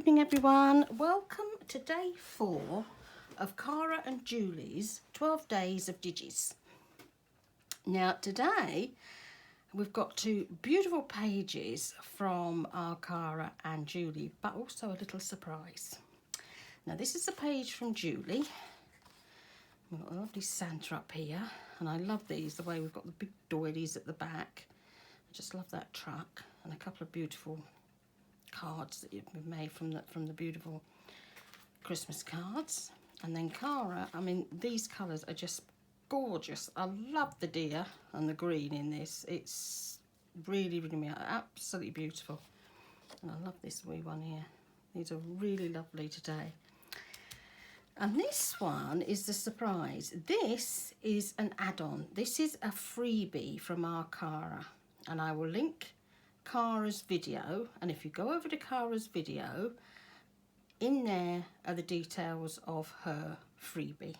evening, everyone. Welcome to day 4 of Cara and Julie's 12 days of digis. Now today we've got 2 beautiful pages from our Cara and Julie, but also a little surprise. Now this is a page from Julie. We've got a lovely Santa up here, and I love these, the way we've got the big doilies at the back. I just love that truck, and a couple of beautiful cards that you've made from the beautiful Christmas cards. And then Cara, I mean, these colours are just gorgeous. I love the deer and the green in this. It's really, really absolutely beautiful. And I love this wee one here. These are really lovely today. And this one is the surprise. This is an add-on. This is a freebie from our Cara, and I will link Cara's video, and if you go over to Cara's video, in there are the details of her freebie.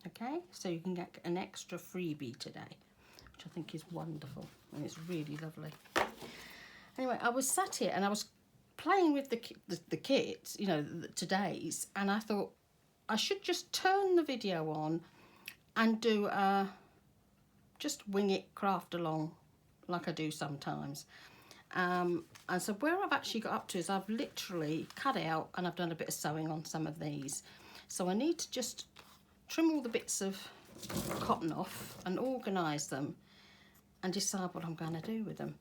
Okay, so you can get an extra freebie today, which I think is wonderful, and it's really lovely. Anyway, I was sat here and I was playing with the kits, you know, today's, and I thought I should just turn the video on and do a just wing it craft along like I do sometimes. And so where I've actually got up to is I've literally cut out and I've done a bit of sewing on some of these. So I need to just trim all the bits of cotton off and organise them and decide what I'm going to do with them.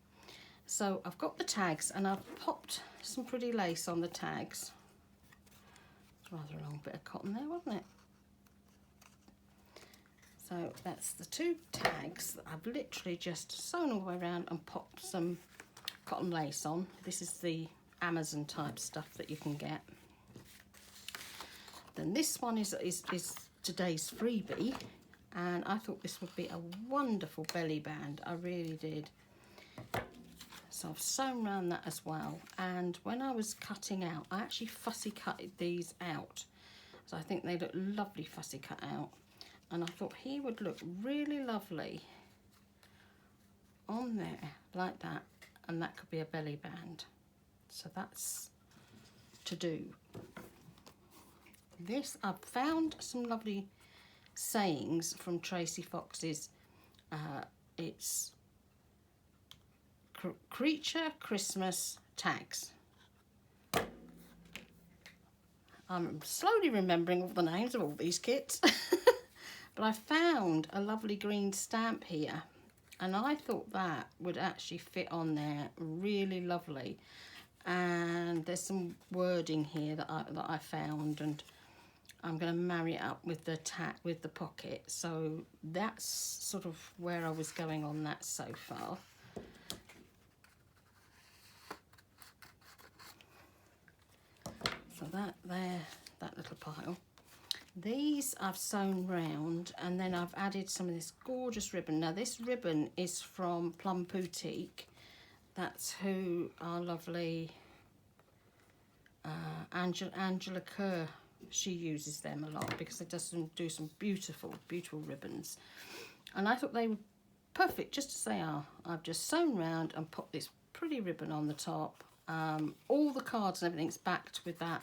So I've got the tags and I've popped some pretty lace on the tags. It's rather a long bit of cotton there, wasn't it? So that's the 2 tags that I've literally just sewn all the way around and popped some cotton lace on. This is the Amazon type stuff that you can get. Then this one is today's freebie, and I thought this would be a wonderful belly band. I really did. So I've sewn around that as well, and when I was cutting out, I actually fussy cutted these out, so I think they look lovely fussy cut out, and I thought he would look really lovely on there like that, and that could be a belly band. So that's to do. This, I've found some lovely sayings from Tracy Fox's, it's Creature Christmas tags. I'm slowly remembering all the names of all these kits. But I found a lovely green stamp here, and I thought that would actually fit on there really lovely. And there's some wording here that I found, and I'm going to marry it up with the pocket. So that's sort of where I was going on that so far. So that little pile. These I've sewn round, and then I've added some of this gorgeous ribbon. Now this ribbon is from Plum Boutique. That's who our lovely Angela Kerr, she uses them a lot because it does do some beautiful, beautiful ribbons. And I thought they were perfect just as they are. I've just sewn round and put this pretty ribbon on the top. All the cards and everything's backed with that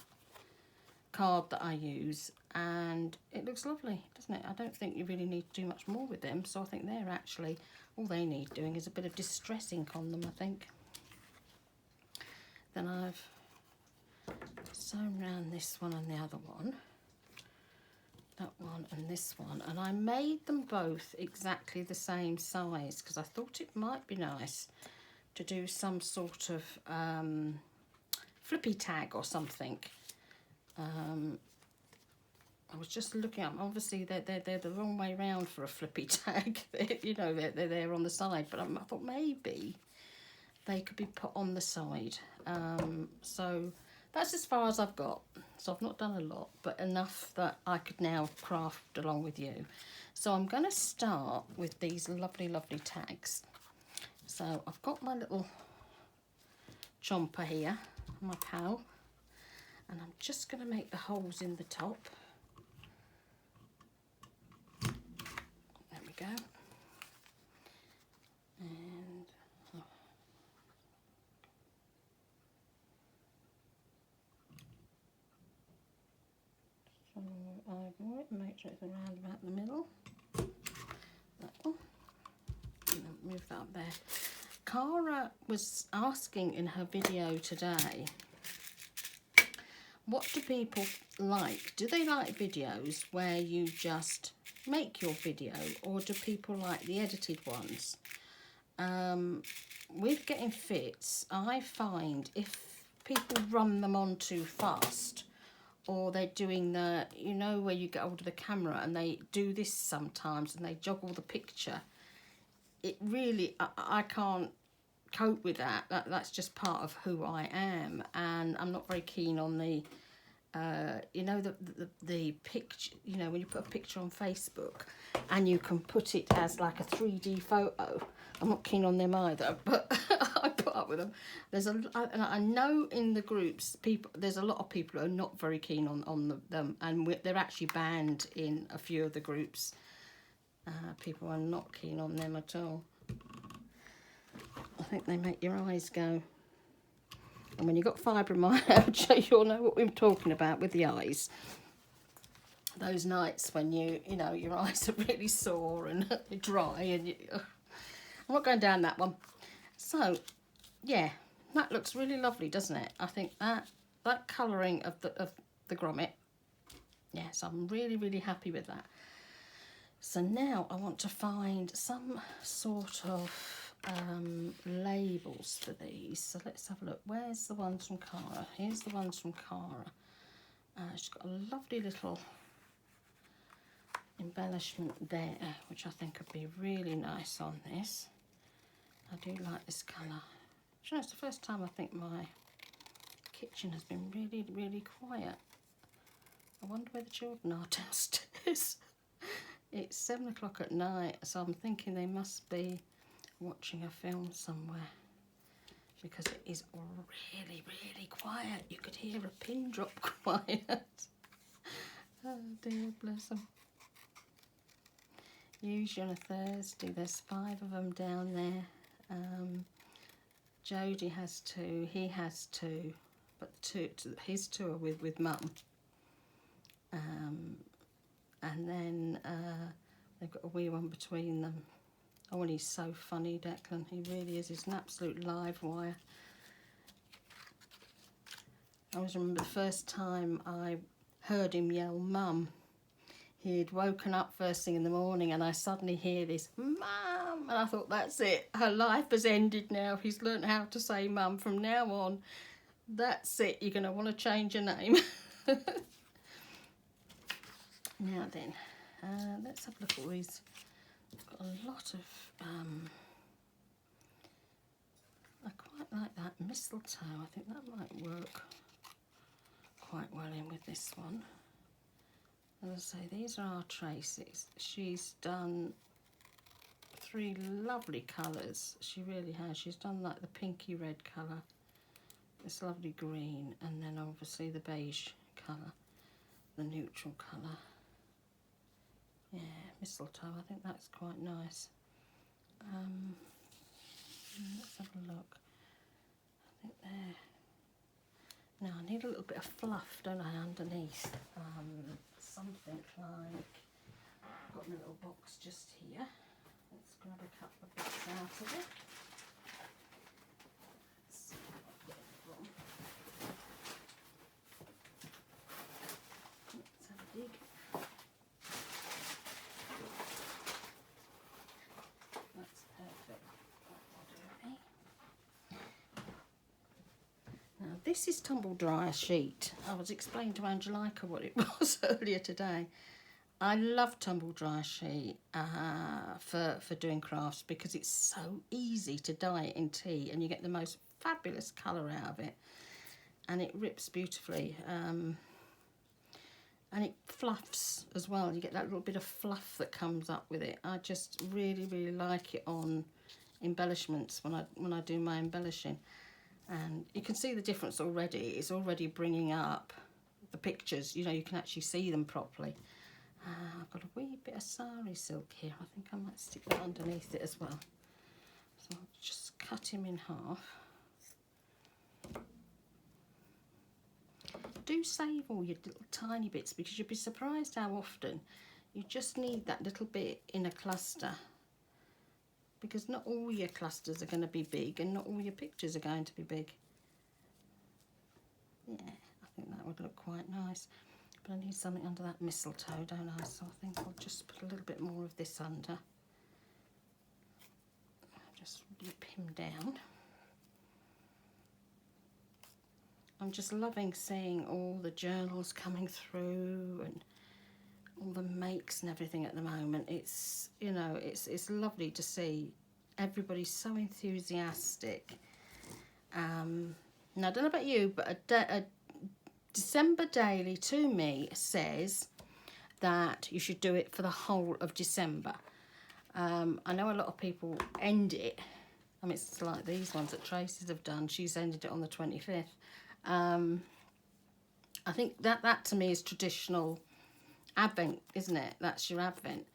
card that I use, and it looks lovely, doesn't it? I don't think you really need to do much more with them, so I think they're actually, all they need doing is a bit of distress ink on them, I think. Then I've sewn around this one and the other one, that one and this one, and I made them both exactly the same size because I thought it might be nice to do some sort of flippy tag or something. I was just looking up, obviously they're the wrong way round for a flippy tag. You know, they're there on the side, but I thought maybe they could be put on the side. So that's as far as I've got. So I've not done a lot, but enough that I could now craft along with you. So I'm going to start with these lovely, lovely tags. So I've got my little chomper here, my pal, and I'm just going to make the holes in the top. There we go. And ignore it and make sure it's around about the middle. That one. Move that up there. Cara was asking in her video today, what do people like? Do they like videos where you just make your video, or do people like the edited ones? With getting fits, I find if people run them on too fast, or they're doing the, you know, where you get hold of the camera and they do this sometimes and they joggle the picture, it really, I can't cope with that. That's just part of who I am, and I'm not very keen on the you know, the picture, you know, when you put a picture on Facebook and you can put it as like a 3D photo. I'm not keen on them either, but I put up with them. I know in the groups, there's a lot of people who are not very keen on them, and they're actually banned in a few of the groups. People are not keen on them at all. I think they make your eyes go. And when you've got fibromyalgia, you'll know what we're talking about with the eyes. Those nights when you know, your eyes are really sore and dry, and I'm not going down that one. So, yeah, that looks really lovely, doesn't it? I think that colouring of the grommet, yes, I'm really, really happy with that. So now I want to find some sort of labels for these. So let's have a look. Where's the ones from Cara? Here's the ones from Cara. She's got a lovely little embellishment there, which I think would be really nice on this. I do like this colour. You know, it's the first time I think my kitchen has been really, really quiet. I wonder where the children are downstairs. It's 7 o'clock at night, so I'm thinking they must be watching a film somewhere, because it is really, really quiet. You could hear a pin drop quiet. Oh dear, bless them. Usually on a Thursday, there's 5 of them down there. Jody has 2, he has 2, but his 2 are with Mum. And then they've got a wee one between them. Oh, and he's so funny, Declan. He really is. He's an absolute live wire. I always remember the first time I heard him yell, Mum. He'd woken up first thing in the morning, and I suddenly hear this, Mum! And I thought, that's it. Her life has ended now. He's learnt how to say Mum from now on. That's it. You're going to want to change your name. Now then, let's have a look at all these. I've got a lot of, I quite like that mistletoe. I think that might work quite well in with this one. As I say, these are our traces. She's done 3 lovely colours. She really has. She's done like the pinky red colour, this lovely green, and then obviously the beige colour, the neutral colour. Yeah, mistletoe, I think that's quite nice. Let's have a look. I think there. Now I need a little bit of fluff, don't I, underneath? Something like, I've got a little box just here. Let's grab a couple of bits out of it. Let's see what I've got from. Let's have a dig. That's perfect. That will do me. Now this is tumble dryer sheet. I was explaining to Angelica what it was earlier today. I love tumble dryer sheet for doing crafts, because it's so easy to dye it in tea, and you get the most fabulous colour out of it, and it rips beautifully. And it fluffs as well. You get that little bit of fluff that comes up with it. I just really, really like it on embellishments when I do my embellishing. And you can see the difference already. It's already bringing up the pictures. You know, you can actually see them properly. I've got a wee bit of sari silk here. I think I might stick that underneath it as well. So I'll just cut him in half. do save all your little tiny bits, because you'd be surprised how often you just need that little bit in a cluster, because not all your clusters are going to be big and not all your pictures are going to be big. Yeah, I think that would look quite nice. But I need something under that mistletoe, don't I? So I think I'll just put a little bit more of this under. Just dip him down. I'm just loving seeing all the journals coming through and all the makes and everything at the moment. It's, you know, it's lovely to see everybody so enthusiastic. Now I don't know about you, but a December daily to me says that you should do it for the whole of December. I know a lot of people end it. I mean, it's like these ones that Tracy's have done. She's ended it on the 25th. I think that to me is traditional Advent, isn't it? That's your Advent.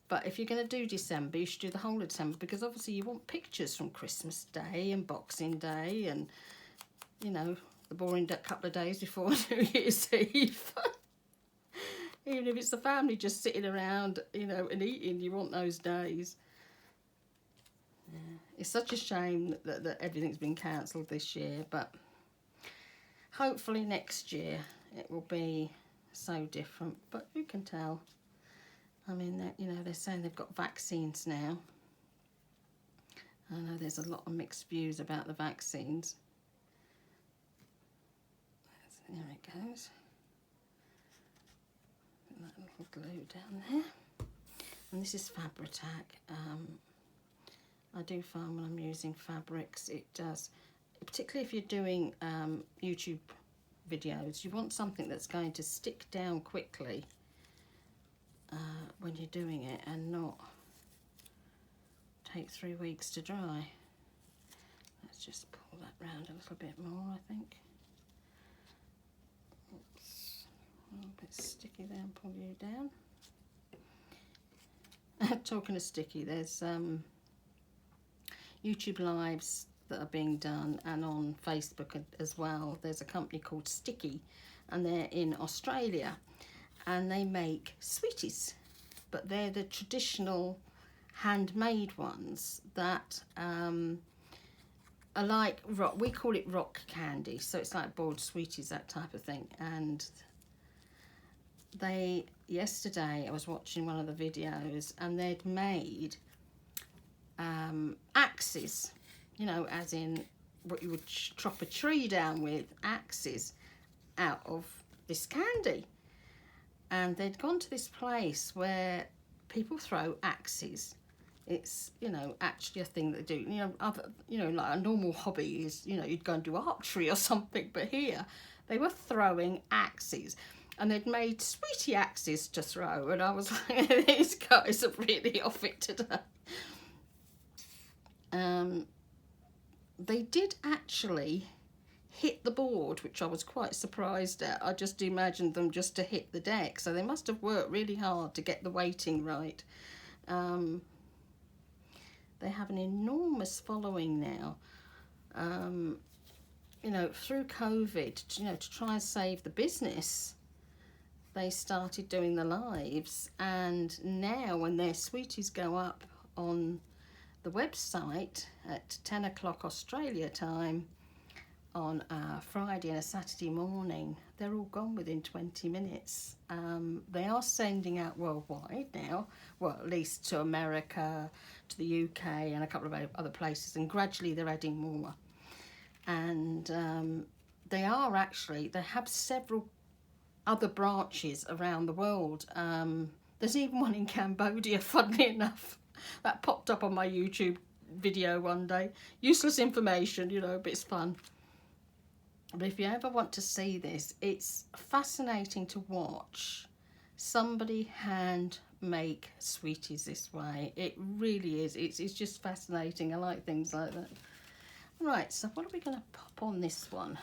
But if you're going to do December, you should do the whole of December, because obviously you want pictures from Christmas Day and Boxing Day and, you know, the boring couple of days before New Year's Eve. Even if it's the family just sitting around, you know, and eating, you want those days. Yeah. It's such a shame that everything's been cancelled this year, but hopefully next year it will be so different, but who can tell? I mean, you know, they're saying they've got vaccines now. I know there's a lot of mixed views about the vaccines. There it goes. Put that little glue down there. And this is Fabri-Tac. I do find when I'm using fabrics, it does, particularly if you're doing YouTube videos, you want something that's going to stick down quickly when you're doing it and not take 3 weeks to dry. Let's just pull that round a little bit more, I think. Oops, a little bit sticky there, and pull you down. Talking of sticky, there's YouTube lives that are being done, and on Facebook as well. There's a company called Sticky, and they're in Australia, and they make sweeties, but they're the traditional handmade ones that are like rock. We call it rock candy, so it's like boiled sweeties, that type of thing. And yesterday I was watching one of the videos, and they'd made axes, you know, as in what you would chop a tree down with, axes out of this candy. And they'd gone to this place where people throw axes. It's, you know, actually a thing that they do. You know, like a normal hobby is, you know, you'd go and do archery or something, but here they were throwing axes. And they'd made sweetie axes to throw, and I was like, these guys are really off it today. They did actually hit the board, which I was quite surprised at. I just imagined them just to hit the deck, so they must have worked really hard to get the weighting right. They have an enormous following now. You know, through COVID, you know, to try and save the business, they started doing the lives, and now when their sweeties go up on the website at 10 o'clock Australia time on a Friday and a Saturday morning, they're all gone within 20 minutes. They are sending out worldwide now, well, at least to America, to the UK and a couple of other places, and gradually they're adding more. And they have several other branches around the world. There's even one in Cambodia, funnily enough. That popped up on my YouTube video one day. Useless information, you know, but it's fun. But if you ever want to see this, it's fascinating to watch somebody hand make sweeties this way. It really is. It's just fascinating. I like things like that. Right, so what are we going to pop on this one?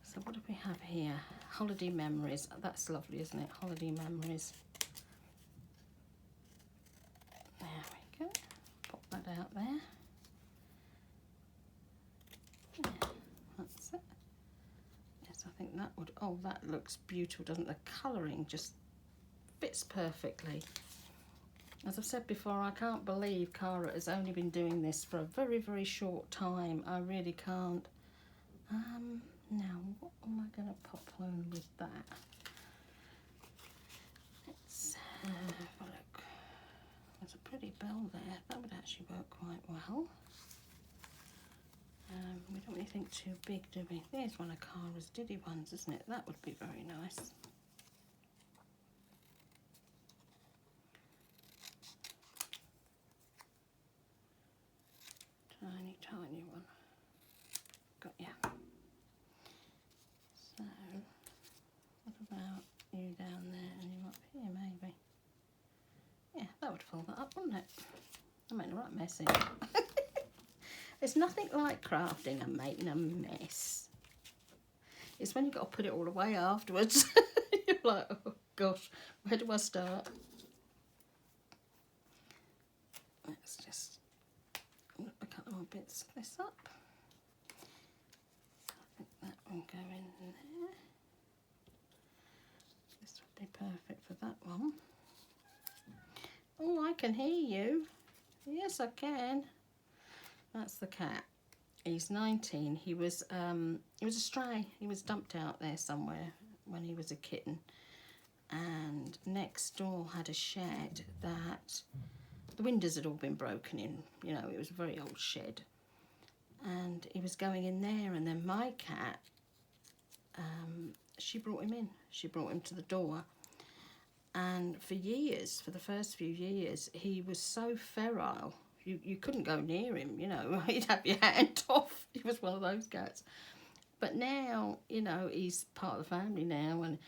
So what do we have here? Holiday memories. That's lovely, isn't it? Holiday memories. There we go. Pop that out there. Yeah, that's it. Yes, I think think that would, oh, that looks beautiful, doesn't it? The colouring just fits perfectly. As I've said before, I can't believe Cara has only been doing this for a very, very short time. I really can't. Now, what am I going to pop on with that? Let's have a look. There's a pretty bell there. That would actually work quite well. We don't really think too big, do we? There's one of Cara's Diddy ones, isn't it? That would be very nice. Tiny, tiny one. Got ya. So, what about you down there and you up here, maybe? Yeah, that would fold that up, wouldn't it? I made a right mess in. There's nothing like crafting and making a mess. It's when you've got to put it all away afterwards. You're like, oh gosh, where do I start? Let's just look a couple more bits of this up. I think that will go in there. This would be perfect for that one. Oh, I can hear you. Yes, I can. That's the cat. He's 19. He was a stray. He was dumped out there somewhere when he was a kitten. And next door had a shed that the windows had all been broken in. You know, it was a very old shed. And he was going in there, and then my cat, she brought him in. She brought him to the door. And for years, for the first few years, he was so feral. You couldn't go near him, you know. He'd have your hand off. He was one of those cats. But now, you know, he's part of the family now, and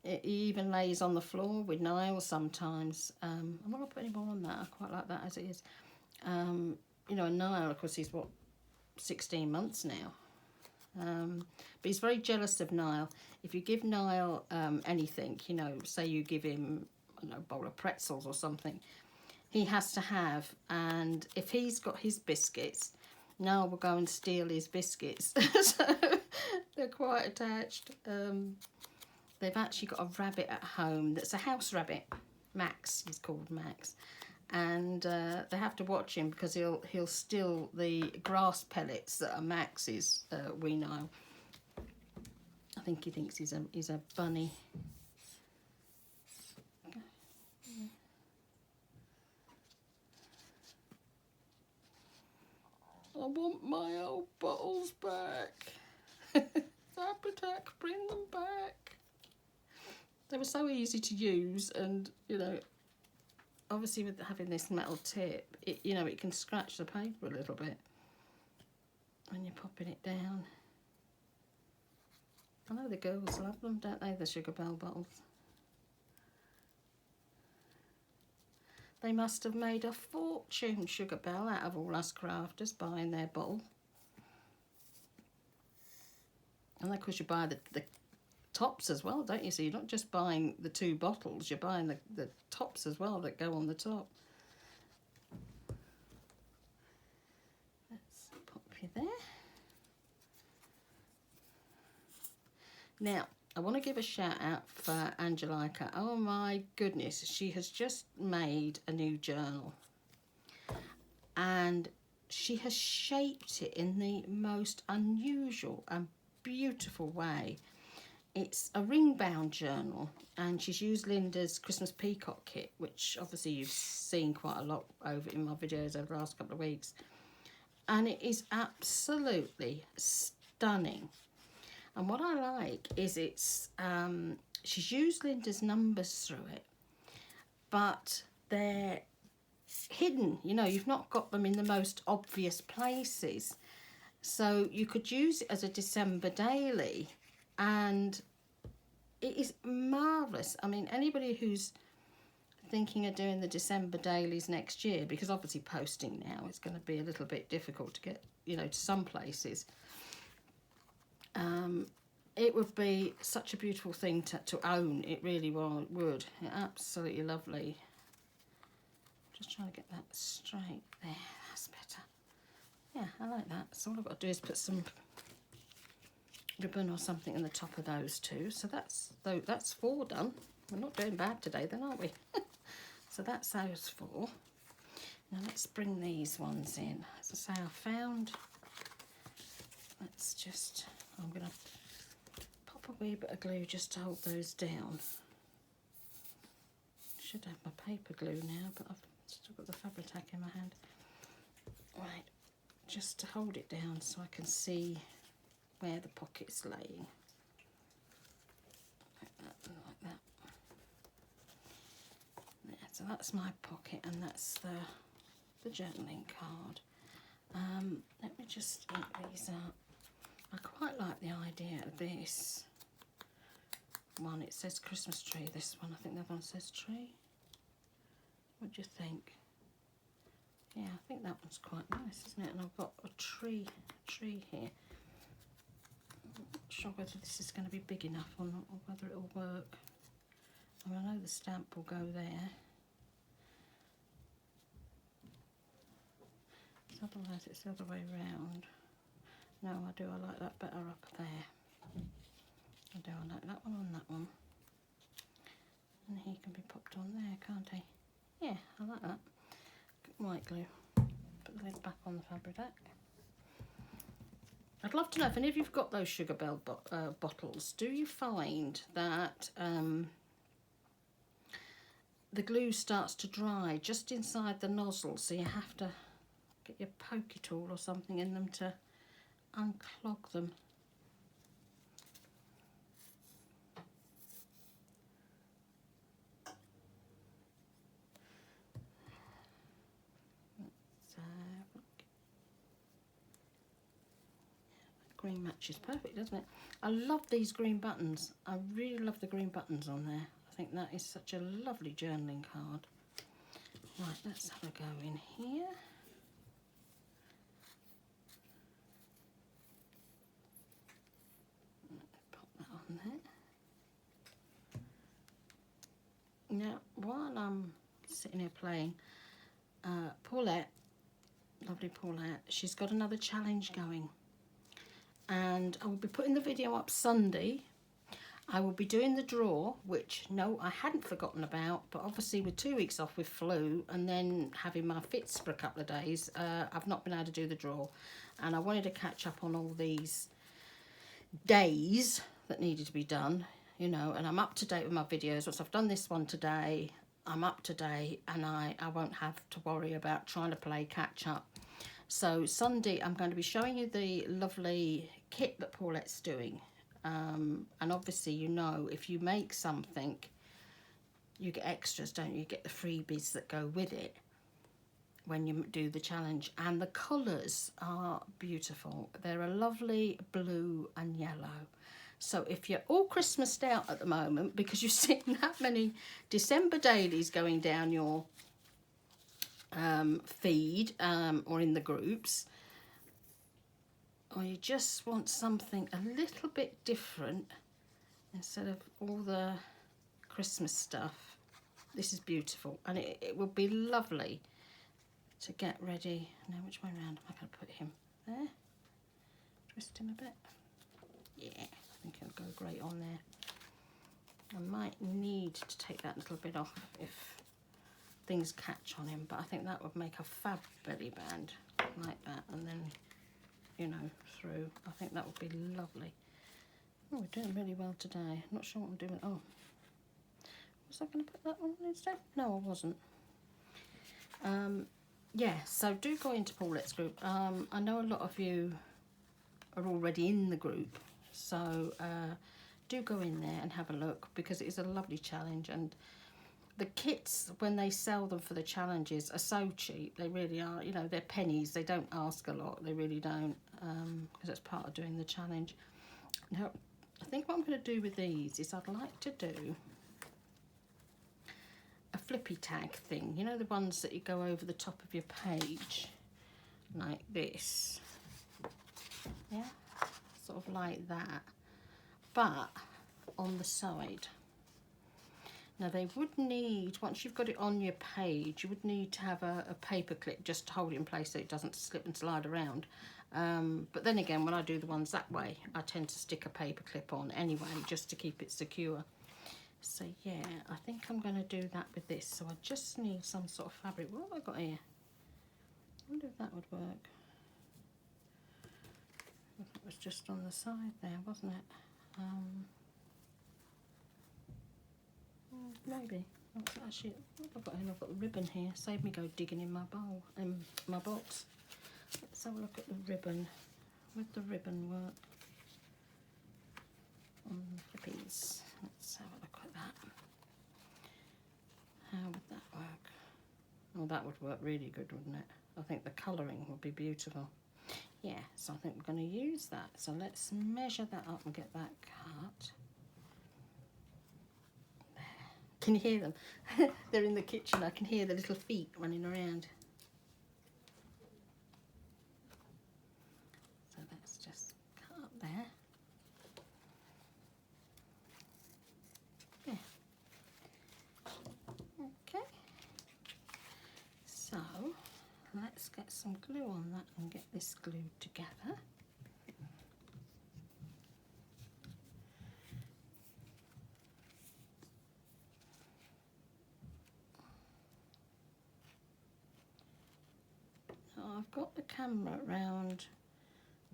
he even lays on the floor with Niall sometimes. I'm not going to put any more on that. I quite like that as it is. You know, and Niall, of course, he's, what, 16 months now. But he's very jealous of Niall. If you give Niall anything, you know, say you give him, I don't know, a bowl of pretzels or something, he has to have, and if he's got his biscuits, Niall will go and steal his biscuits. So they're quite attached. They've actually got a rabbit at home that's a house rabbit. Max, he's called Max. And they have to watch him because he'll steal the grass pellets that are Max's, wee Niall. I think he thinks he's a bunny. I want my old bottles back. Applejack, bring them back. They were so easy to use, and you know, obviously with having this metal tip, you know, it can scratch the paper a little bit when you're popping it down. I know the girls love them, don't they, the Sugar Bell bottles? They must have made a fortune, Sugar Bell, out of all us crafters buying their bottle. And of course you buy the tops as well, don't you? So you're not just buying the 2 bottles, you're buying the tops as well that go on the top. Let's pop you there. Now, I want to give a shout out for Angelica. Oh my goodness, she has just made a new journal. And she has shaped it in the most unusual and beautiful way. It's a ring-bound journal, and she's used Linda's Christmas Peacock kit, which obviously you've seen quite a lot over in my videos over the last couple of weeks. And it is absolutely stunning. And what I like is it's, she's used Linda's numbers through it, but they're hidden, you know, you've not got them in the most obvious places. So you could use it as a December daily, and it is marvellous. I mean, anybody who's thinking of doing the December dailies next year, because obviously posting now is going to be a little bit difficult to get, you know, to some places. It would be such a beautiful thing to own. It really would. Absolutely lovely. Just trying to get that straight there. That's better. Yeah, I like that. So all I've got to do is put some ribbon or something in the top of those two. So that's 4 done. We're not doing bad today then, aren't we? So that's those 4. Now let's bring these ones in. As I say, I found, let's just, I'm going to pop a wee bit of glue just to hold those down. Should have my paper glue now, but I've still got the Fabri-Tac in my hand. Right, just to hold it down so I can see where the pocket's laying. Like that, and like that. There, so that's my pocket, and that's the journaling card. Let me just ink these out. I quite like the idea of this one. It says Christmas tree, this one. I think that one says tree. What do you think? Yeah, I think that one's quite nice, isn't it? And I've got a tree here. I'm not sure whether this is going to be big enough or not, or whether it'll work. I mean, I know the stamp will go there. Otherwise it's the other way round. No, I do. I like that better up there. I do. I like that one on that one. And he can be popped on there, can't he? Yeah, I like that. White glue. Put the lid back on the Fabri-Tac. I'd love to know if any of you've got those Sugar Bell bottles. Do you find that the glue starts to dry just inside the nozzle, so you have to get your pokey tool or something in them to unclog them? So, green matches perfect, doesn't it? I love these green buttons. I really love the green buttons on there. I think that is such a lovely journaling card. Right, let's have a go in here. Pop that on there. Now, while I'm sitting here playing, Paulette, lovely Paulette, she's got another challenge going. And I will be putting the video up Sunday. I will be doing the draw, which, no, I hadn't forgotten about, but obviously with 2 weeks off with flu and then having my fits for a couple of days, I've not been able to do the draw. And I wanted to catch up on all these days that needed to be done, you know, and I'm up to date with my videos. Once I've done this one today, I'm up to date, and I won't have to worry about trying to play catch up. So Sunday I'm going to be showing you the lovely kit that Paulette's doing. And obviously, you know, if you make something, you get extras, don't you? You get the freebies that go with it when you do the challenge. And the colours are beautiful. They're a lovely blue and yellow. So if you're all Christmased out at the moment because you're seeing that many December dailies going down your feed or in the groups, or you just want something a little bit different instead of all the Christmas stuff, this is beautiful, and it would be lovely to get ready. Now, which way around am I going to put him? There? Twist him a bit. Yeah, I think it'll go great on there. I might need to take that little bit off if things catch on him, but I think that would make a fab belly band like that, and then, you know, through. I think that would be lovely. Oh, we're doing really well today. I'm not sure what I'm doing. Oh, was I going to put that one on instead? No, I wasn't. Yeah, so do go into Paulette's group. I know a lot of you are already in the group, so do go in there and have a look, because it is a lovely challenge. And the kits, when they sell them for the challenges, are so cheap. They really are. You know, they're pennies. They don't ask a lot. They really don't, because it's part of doing the challenge. Now, I think what I'm going to do with these is I'd like to do a flippy tag thing. You know, the ones that you go over the top of your page, like this. Yeah, sort of like that, but on the side. Now they would need, once you've got it on your page, you would need to have a paper clip just to hold it in place so it doesn't slip and slide around. But then again, when I do the ones that way, I tend to stick a paper clip on anyway, just to keep it secure. So yeah, I think I'm going to do that with this. So I just need some sort of fabric. What have I got here? I wonder if that would work. It was just on the side there, wasn't it? Maybe. Actually, what have I got here? I've got the ribbon here. Save me go digging in my bowl, my box. Let's have a look at the ribbon. Would the ribbon work on the flippies? Let's have a look at that. How would that work? Oh, that would work really good, wouldn't it? I think the colouring would be beautiful. Yeah, so I think we're going to use that. So let's measure that up and get that cut. There. Can you hear them? They're in the kitchen. I can hear the little feet running around. So let's just cut up there. Yeah. Okay. So let's get some glue on that and get this glued together. Now I've got the camera round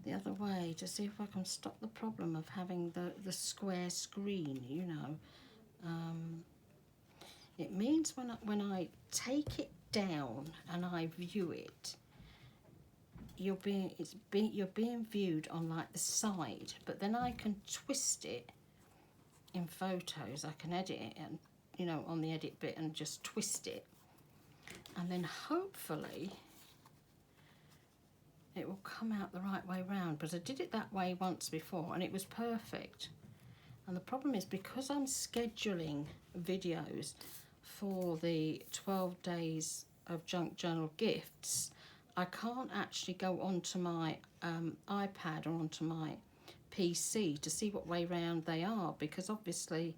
the other way to see if I can stop the problem of having the square screen, you know. It means when I take it down and I view it, you're being viewed on like the side, but then I can twist it in photos. I can edit it and, you know, on the edit bit and just twist it, and then hopefully it will come out the right way round. But I did it that way once before and it was perfect. And the problem is, because I'm scheduling videos for the 12 days of junk journal gifts, I can't actually go onto my iPad or onto my PC to see what way round they are, because obviously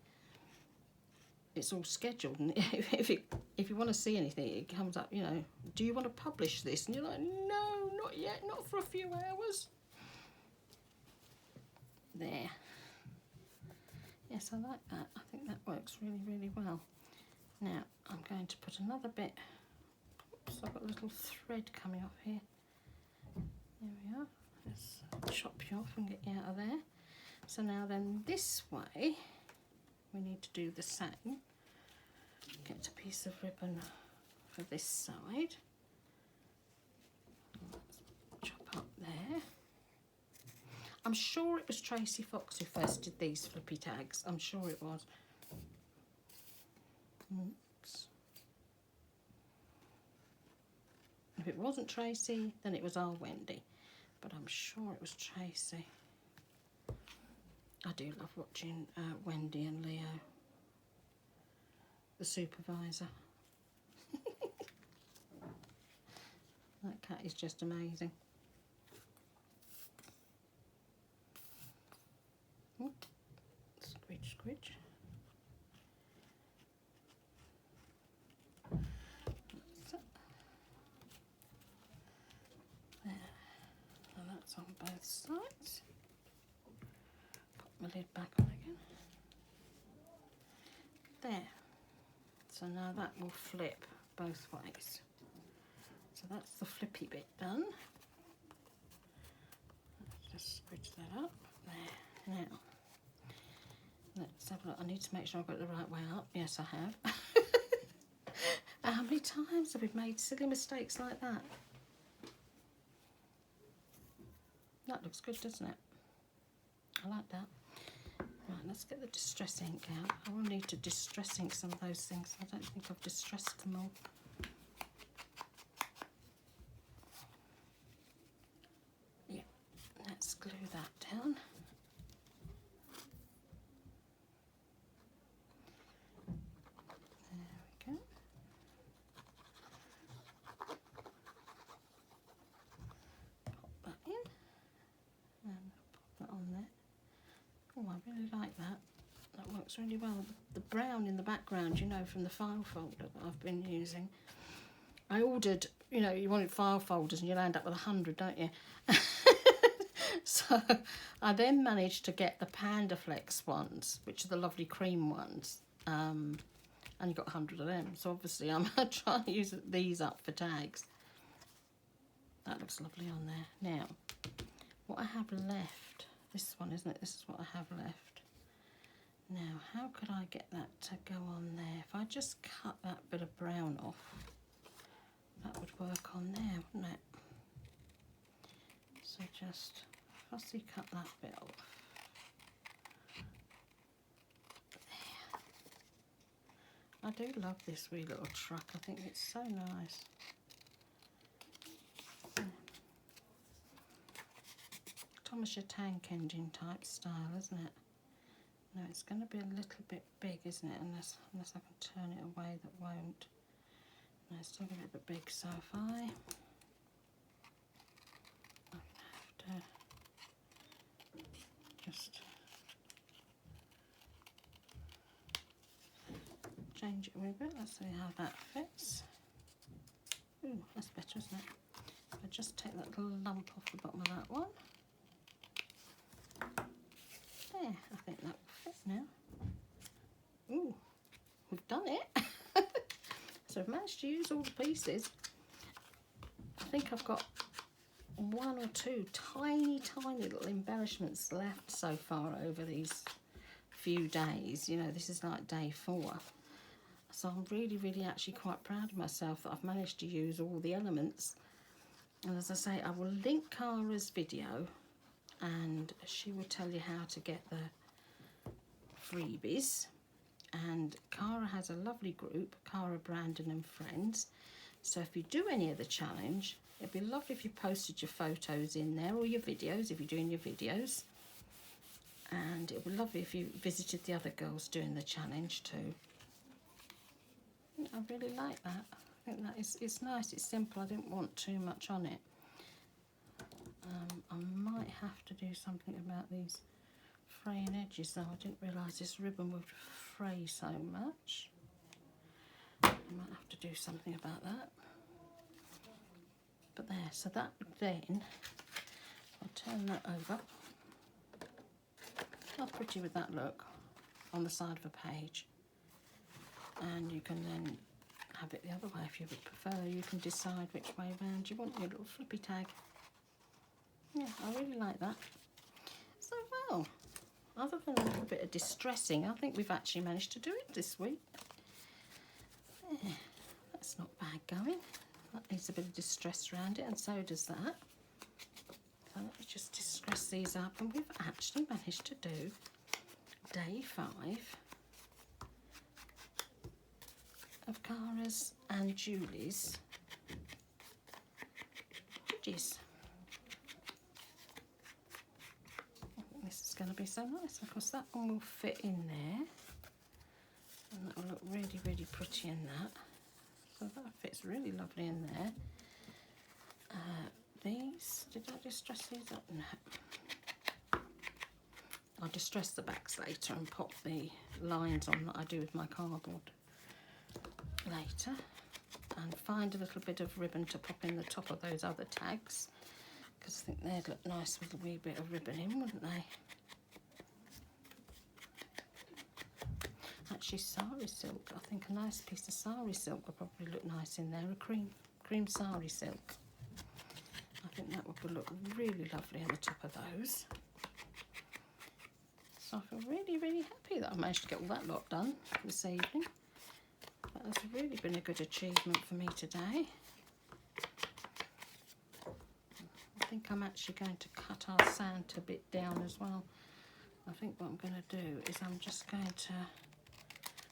it's all scheduled, and if you want to see anything, it comes up, you know, do you want to publish this? And you're like, no, not yet, not for a few hours. There. Yes, I like that. I think that works really, really well. Now I'm going to put another bit. Oops, I've got a little thread coming off here. There we are. Let's chop you off and get you out of there. So now then, this way we need to do the same. Get a piece of ribbon for this side. Let's chop up there. I'm sure it was Tracy Fox who first did these flippy tags. I'm sure it was. Oops. If it wasn't Tracy, then it was our Wendy. But I'm sure it was Tracy. I do love watching Wendy and Leo, the supervisor. That cat is just amazing. Squidge, squidge. There. And that's on both sides. Put my lid back on again. There. So now that will flip both ways. So that's the flippy bit done. Let's just squidge that up. There. Now, let's have a look. I need to make sure I've got it the right way up. Yes, I have. How many times have we made silly mistakes like that? That looks good, doesn't it? I like that. Right, let's get the distress ink out. I will need to distress ink some of those things. I don't think I've distressed them all. Yeah, let's glue that down. There we go. Pop that in and pop that on there. Oh, I really like that. That works really well. The brown in the background, you know, from the file folder that I've been using. I ordered, you know, you wanted file folders and you'll end up with 100, don't you? So I then managed to get the Panda Flex ones, which are the lovely cream ones. And you got 100 of them. So obviously I'm trying to use these up for tags. That looks lovely on there. Now, what I have left, this one, isn't it? This is what I have left. Now, how could I get that to go on there? If I just cut that bit of brown off, that would work on there, wouldn't it? So just fussy cut that bit off. There. I do love this wee little truck. I think it's so nice. Thomas your tank engine type style, isn't it? No, it's going to be a little bit big, isn't it? Unless I can turn it away, that won't. No, it's still a little bit big. So if I have to just change it a wee bit. Let's see how that fits. Ooh, that's better, isn't it? If I just take that little lump off the bottom of that one. There, I think that will fit now. Ooh, we've done it. So I've managed to use all the pieces. I think I've got one or two tiny little embellishments left so far over these few days. You know, this is like day 4. So I'm really actually quite proud of myself that I've managed to use all the elements. And as I say, I will link Cara's video and she will tell you how to get the freebies. And Cara has a lovely group, Cara Brandon and Friends. So if you do any of the challenge, it'd be lovely if you posted your photos in there or your videos, if you're doing your videos. And it would be lovely if you visited the other girls doing the challenge too. I really like that. I think that is, it's nice, it's simple. I didn't want too much on it. I might have to do something about these fraying edges though. I didn't realise this ribbon would fray so much. I might have to do something about that. But there, so that would then, I'll turn that over. How pretty would that look on the side of a page? And you can then have it the other way if you would prefer. You can decide which way round you want your little flippy tag. Yeah, I really like that. So well, other than a little bit of distressing, I think we've actually managed to do it this week. Yeah, that's not bad going. That needs a bit of distress around it, and so does that. So let me just distress these up, and we've actually managed to do day 5 of Cara's and Julie's digi. This is going to be so nice. Of course, that one will fit in there, and that will look really pretty in that. So that fits really lovely in there. These, did I distress these up? No. I'll distress the backs later and pop the lines on that I do with my cardboard later, and find a little bit of ribbon to pop in the top of those other tags, because I think they'd look nice with a wee bit of ribbon in, wouldn't they? Actually, sari silk, I think a nice piece of sari silk would probably look nice in there, a cream sari silk. I think that would look really lovely on the top of those. So I feel really happy that I managed to get all that lot done this evening. That has really been a good achievement for me today. I think I'm actually going to cut our Santa bit down as well. I think what I'm going to do is I'm just going to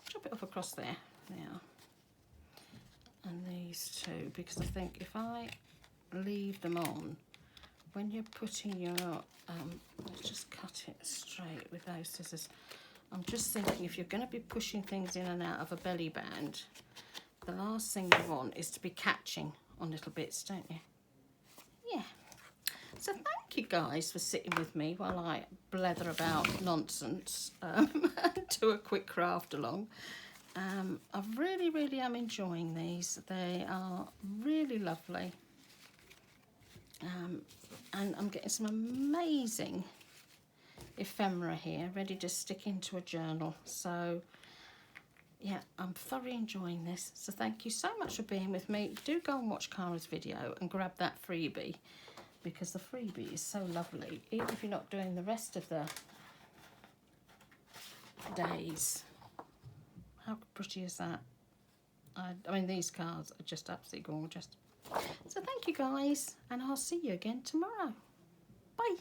chop it off across there now. And these two, because I think if I leave them on, when you're putting your, let's just cut it straight with those scissors. I'm just thinking if you're going to be pushing things in and out of a belly band, the last thing you want is to be catching on little bits, don't you? Yeah. So thank you guys for sitting with me while I blether about nonsense and do a quick craft along. I really am enjoying these. They are really lovely. And I'm getting some amazing ephemera here, ready to stick into a journal. So yeah, I'm thoroughly enjoying this. So thank you so much for being with me. Do go and watch Cara's video and grab that freebie, because the freebie is so lovely, even if you're not doing the rest of the days. How pretty is that? I mean, these cards are just absolutely gorgeous. So thank you guys, and I'll see you again tomorrow. Bye.